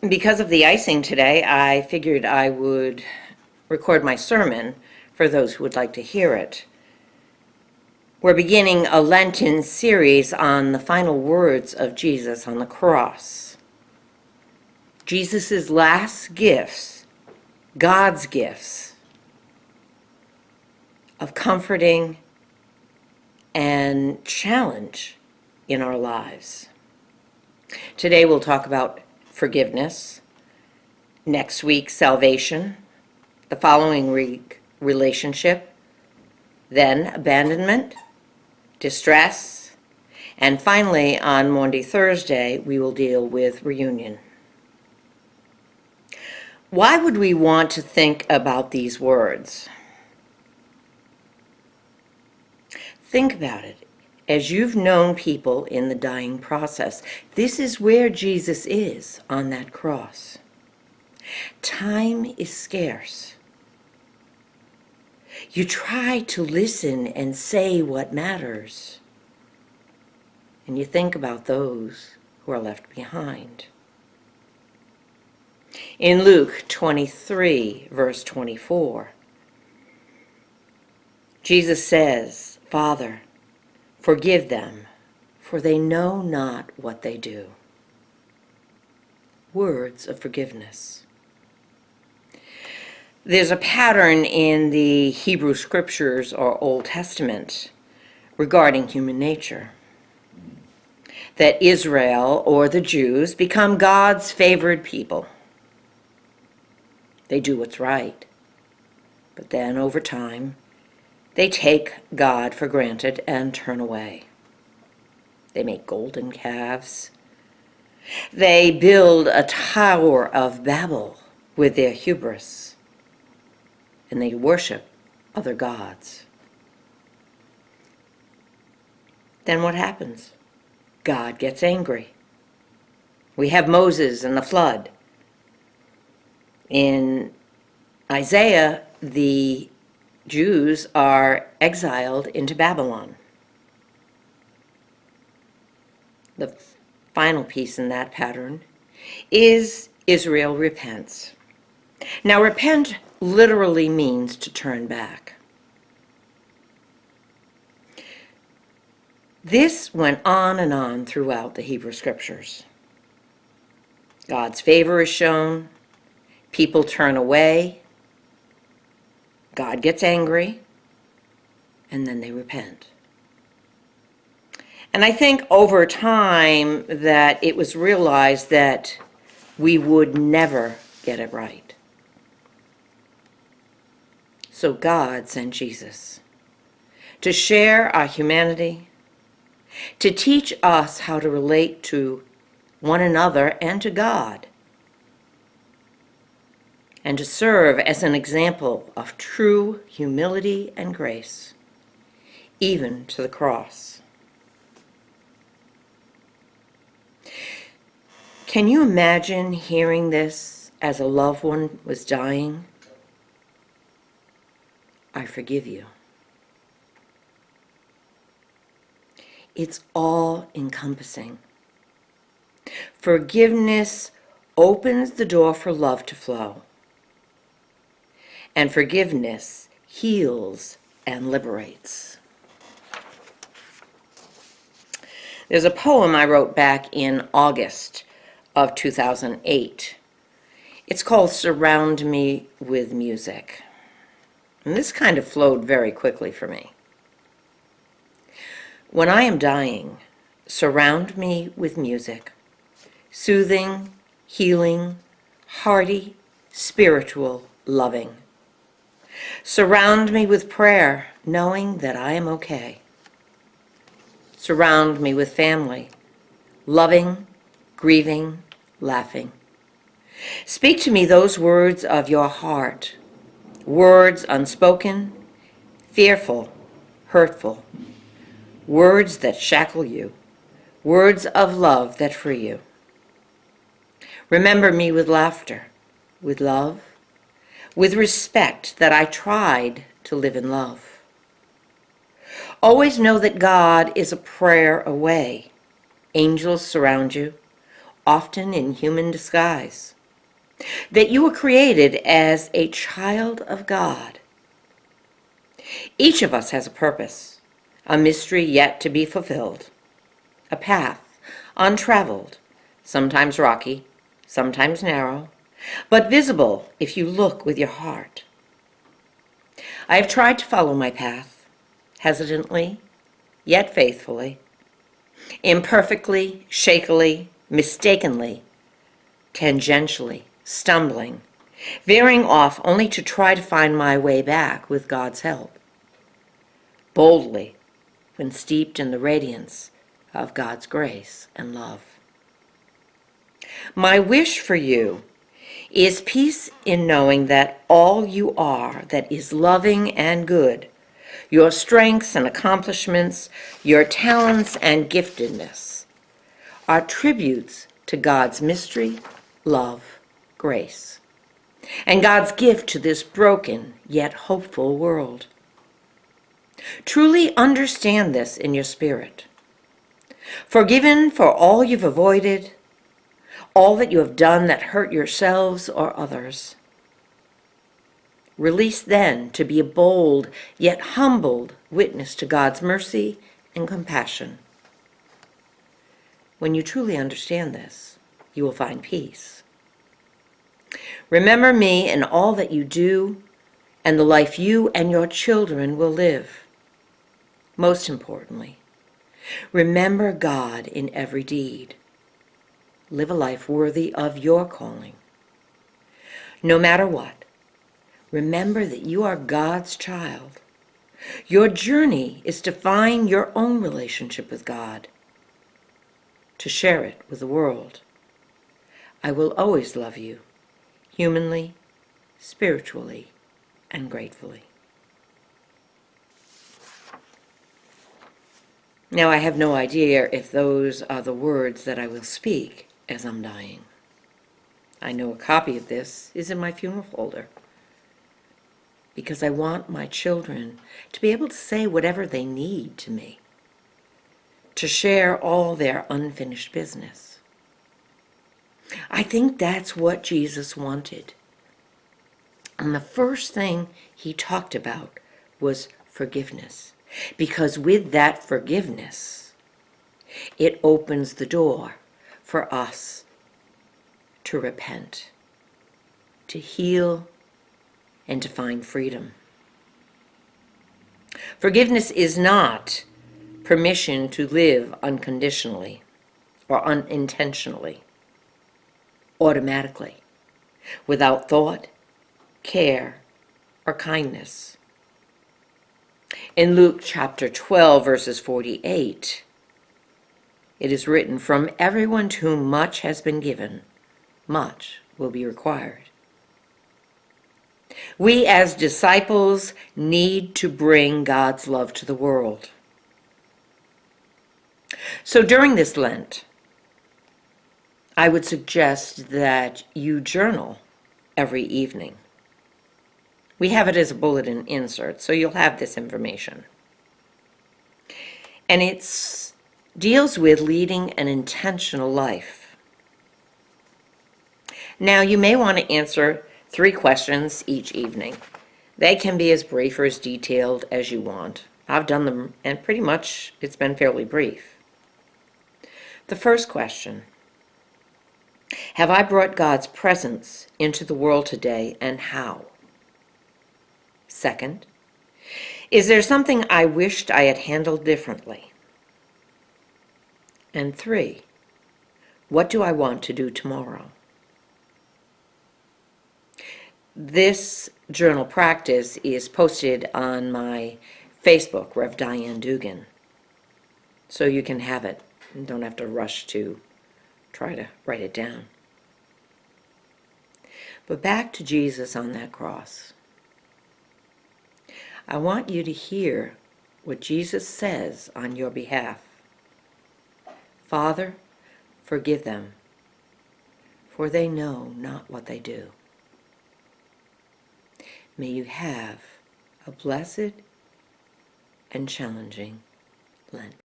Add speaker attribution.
Speaker 1: Because of the icing today, I figured I would record my sermon for those who would like to hear it. We're beginning a Lenten series on the final words of Jesus on the cross. Jesus' last gifts, God's gifts of comforting and challenge in our lives. Today we'll talk about forgiveness, next week salvation, the following week relationship, then abandonment, distress, and finally on Maundy Thursday we will deal with reunion. Why would we want to think about these words? Think about it. As you've known people in the dying process, this is where Jesus is on that cross. Time is scarce. You try to listen and say what matters, and you think about those who are left behind. In Luke 23, verse 24, Jesus says, "Father, forgive them, for they know not what they do." Words of forgiveness. There's a pattern in the Hebrew Scriptures or Old Testament regarding human nature. That Israel, or the Jews, become God's favored people. They do what's right, but then over time, they take God for granted and turn away. They make golden calves. They build a Tower of Babel with their hubris, and they worship other gods. Then what happens? God gets angry. We have Moses and the flood. In Isaiah, the Jews are exiled into Babylon. The final piece in that pattern is Israel repents. Now, repent literally means to turn back. This went on and on throughout the Hebrew Scriptures. God's favor is shown, people turn away, God gets angry, and then they repent. And I think over time that it was realized that we would never get it right. So God sent Jesus to share our humanity, to teach us how to relate to one another and to God, and to serve as an example of true humility and grace, even to the cross. Can you imagine hearing this as a loved one was dying? I forgive you. It's all encompassing. Forgiveness opens the door for love to flow. And forgiveness heals and liberates. There's a poem I wrote back in August of 2008. It's called Surround Me with Music. And this kind of flowed very quickly for me. When I am dying, surround me with music, soothing, healing, hearty, spiritual, loving. Surround me with prayer, knowing that I am okay. Surround me with family, loving, grieving, laughing. Speak to me those words of your heart, words unspoken, fearful, hurtful, words that shackle you, words of love that free you. Remember me with laughter, with love, with respect that I tried to live in love. Always know that God is a prayer away. Angels surround you, often in human disguise, that you were created as a child of God. Each of us has a purpose, a mystery yet to be fulfilled, a path untraveled, sometimes rocky, sometimes narrow, but visible if you look with your heart. I have tried to follow my path, hesitantly, yet faithfully, imperfectly, shakily, mistakenly, tangentially, stumbling, veering off only to try to find my way back with God's help. Boldly, when steeped in the radiance of God's grace and love. My wish for you is peace in knowing that all you are that is loving and good, your strengths and accomplishments, your talents and giftedness, are tributes to God's mystery, love, grace, and God's gift to this broken yet hopeful world. Truly understand this in your spirit. Forgiven for all you've avoided, all that you have done that hurt yourselves or others. Release then to be a bold yet humbled witness to God's mercy and compassion. When you truly understand this, you will find peace. Remember me in all that you do and the life you and your children will live. Most importantly, remember God in every deed. Live a life worthy of your calling. No matter what, remember that you are God's child. Your journey is to find your own relationship with God, to share it with the world. I will always love you, humanly, spiritually, and gratefully. Now, I have no idea if those are the words that I will speak as I'm dying. I know a copy of this is in my funeral folder because I want my children to be able to say whatever they need to me, to share all their unfinished business. I think that's what Jesus wanted. And the first thing he talked about was forgiveness. Because with that forgiveness, it opens the door for us to repent, to heal, and to find freedom. Forgiveness is not permission to live unconditionally or unintentionally, automatically, without thought, care, or kindness. In Luke chapter 12, verses 48, it is written, "From everyone to whom much has been given, much will be required." We as disciples need to bring God's love to the world. So during this Lent, I would suggest that you journal every evening. We have it as a bulletin insert, so you'll have this information. And it deals with leading an intentional life. Now, you may want to answer 3 questions each evening. They can be as brief or as detailed as you want. I've done them, and pretty much it's been fairly brief. The first question: have I brought God's presence into the world today, and how? Second, is there something I wished I had handled differently? And 3, what do I want to do tomorrow? This journal practice is posted on my Facebook, Rev. Diane Dugan, so you can have it and don't have to rush to try to write it down. But back to Jesus on that cross. I want you to hear what Jesus says on your behalf. Father, forgive them, for they know not what they do. May you have a blessed and challenging Lent.